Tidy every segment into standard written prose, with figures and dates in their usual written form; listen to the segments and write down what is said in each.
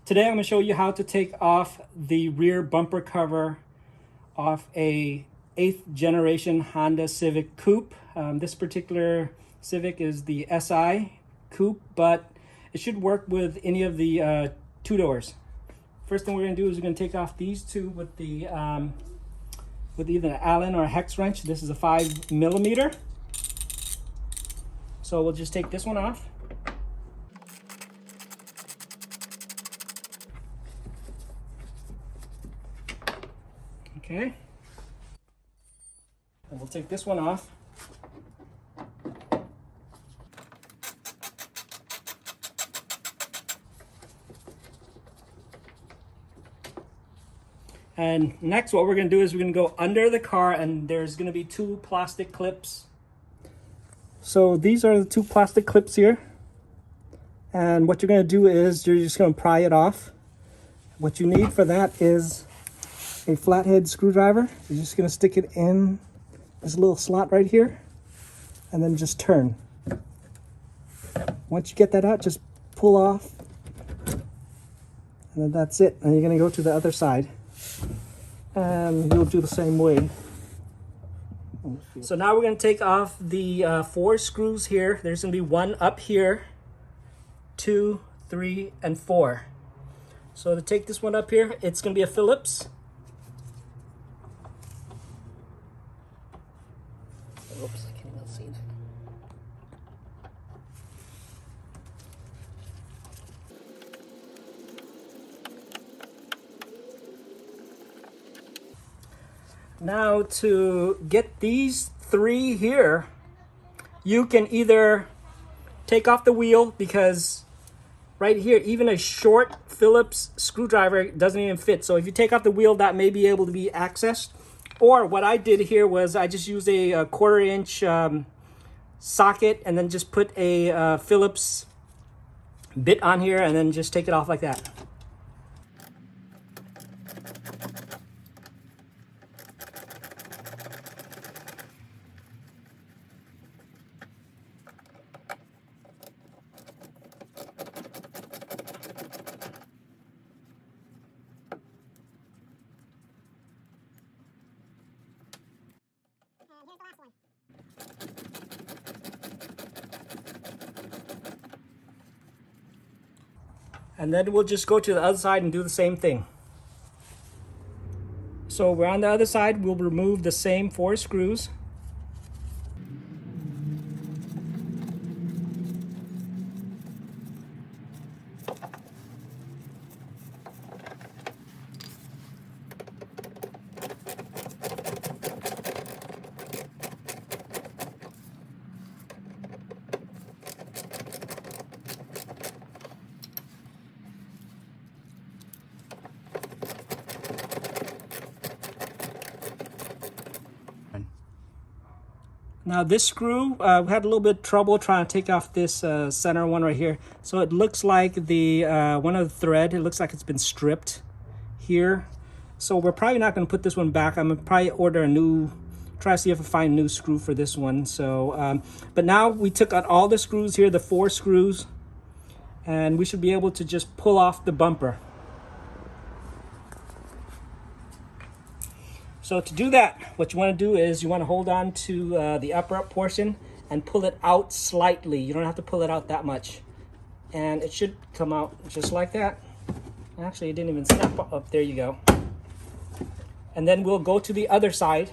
Today I'm going to show you how to take off the rear bumper cover off a 8th generation Honda Civic Coupe. This particular Civic is the SI Coupe, but it should work with any of the two doors. First thing we're going to do is we're going to take off these two with the with either an Allen or a hex wrench. This is a 5mm. So we'll just take this one off. Okay, and we'll take this one off. And next what we're going to do is we're going to go under the car, and there's going to be two plastic clips. So these are the two plastic clips here. And what you're going to do is you're just going to pry it off. What you need for that is a flathead screwdriver. You're just going to stick it in this little slot right here and then just turn. Once you get that out, just pull off, and then that's it. And you're going to go to the other side and you'll do the same way. So now we're going to take off the 4 screws here. There's going to be one up here, 2, 3, and 4. So to take this one up here, it's going to be a Phillips. Oops, I can't even see it. Now to get these 3 here, you can either take off the wheel, because right here, even a short Phillips screwdriver doesn't even fit. So if you take off the wheel, that may be able to be accessed. Or what I did here was I just used a 1/4 inch socket and then just put a Phillips bit on here and then just take it off like that. And then we'll just go to the other side and do the same thing. So we're on the other side, we'll remove the same 4 screws. Now this screw, we had a little bit of trouble trying to take off this center one right here. So it looks like the one of the thread, it looks like it's been stripped here. So we're probably not going to put this one back. I'm going to probably order a new, try to see if I find a new screw for this one. So, but now we took out all the screws here, the 4 screws, and we should be able to just pull off the bumper. So to do that, what you want to do is you want to hold on to the upper portion and pull it out slightly. You don't have to pull it out that much. And it should come out just like that. Actually, it didn't even snap up. There you go. And then we'll go to the other side.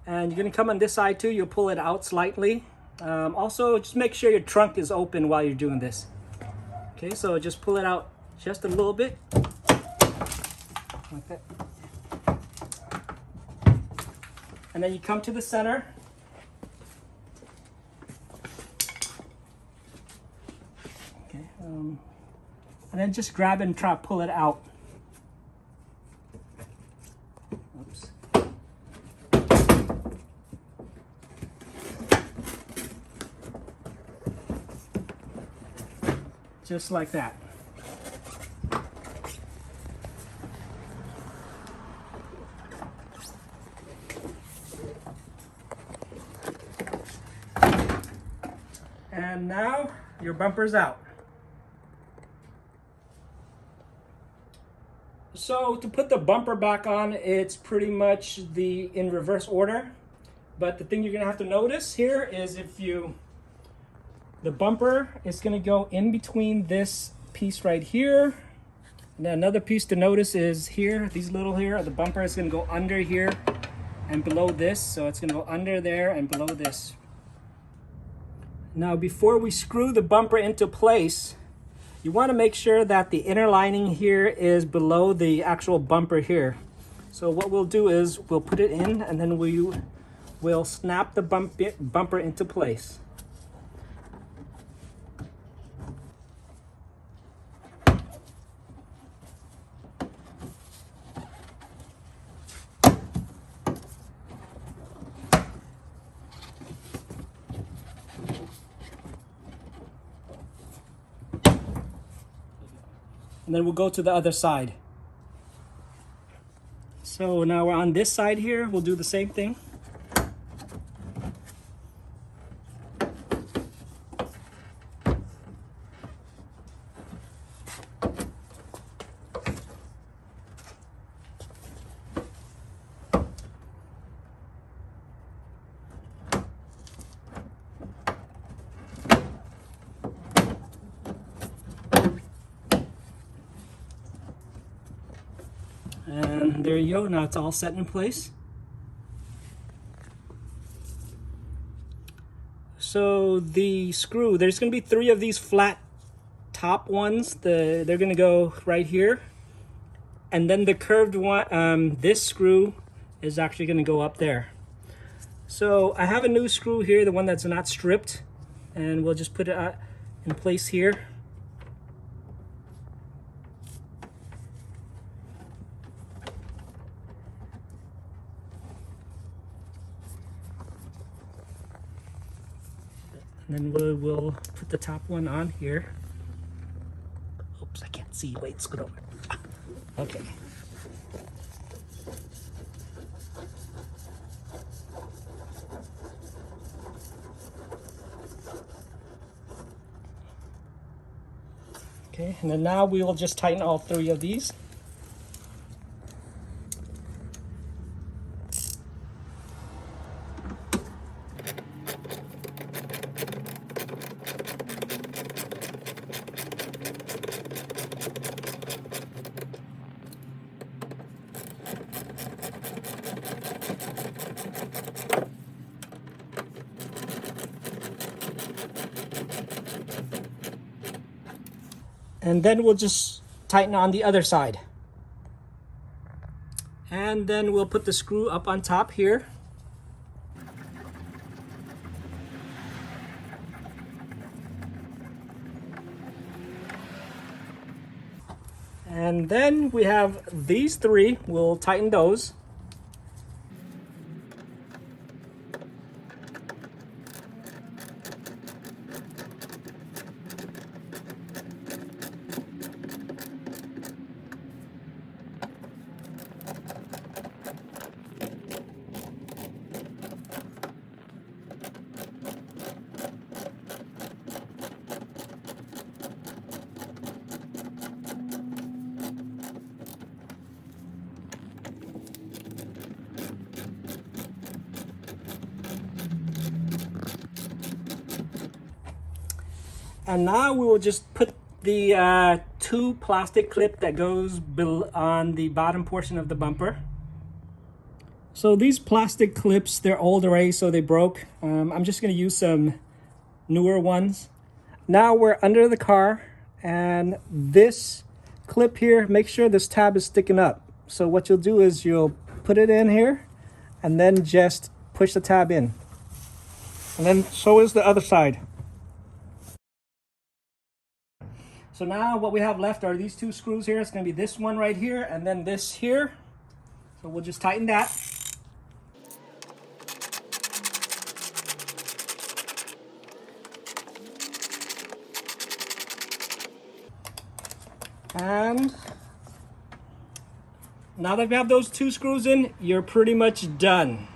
And you're going to come on this side too. You'll pull it out slightly. Also, just make sure your trunk is open while you're doing this. Okay, so just pull it out just a little bit. Like that. And then you come to the center. Okay, and then just grab it and try to pull it out. Oops. Just like that. And now your bumper's out. So to put the bumper back on, it's pretty much in reverse order. But the thing you're gonna have to notice here is the bumper is gonna go in between this piece right here. And then another piece to notice is here, these little here, the bumper is gonna go under here and below this. So it's gonna go under there and below this. Now before we screw the bumper into place, you wanna make sure that the inner lining here is below the actual bumper here. So what we'll do is we'll put it in and then we'll snap the bumper into place. And then we'll go to the other side. So now we're on this side here, we'll do the same thing. And there you go, now it's all set in place. So the screw, there's going to be 3 of these flat top ones. They're going to go right here. And then the curved one, this screw is actually going to go up there. So I have a new screw here, the one that's not stripped. And we'll just put it in place here. And then we'll put the top one on here. Oops, I can't see. Wait, scoot over. Okay. Okay, and then now we will just tighten all 3 of these. And then we'll just tighten on the other side. And then we'll put the screw up on top here. And then we have these 3, we'll tighten those. And now we will just put the 2 plastic clip that goes on the bottom portion of the bumper. So these plastic clips, they're old already, so they broke. I'm just gonna use some newer ones. Now we're under the car, and this clip here, make sure this tab is sticking up. So what you'll do is you'll put it in here, and then just push the tab in. And then so is the other side. So now what we have left are these 2 screws here. It's going to be this one right here and then this here. So we'll just tighten that. And now that we have those 2 screws in, you're pretty much done.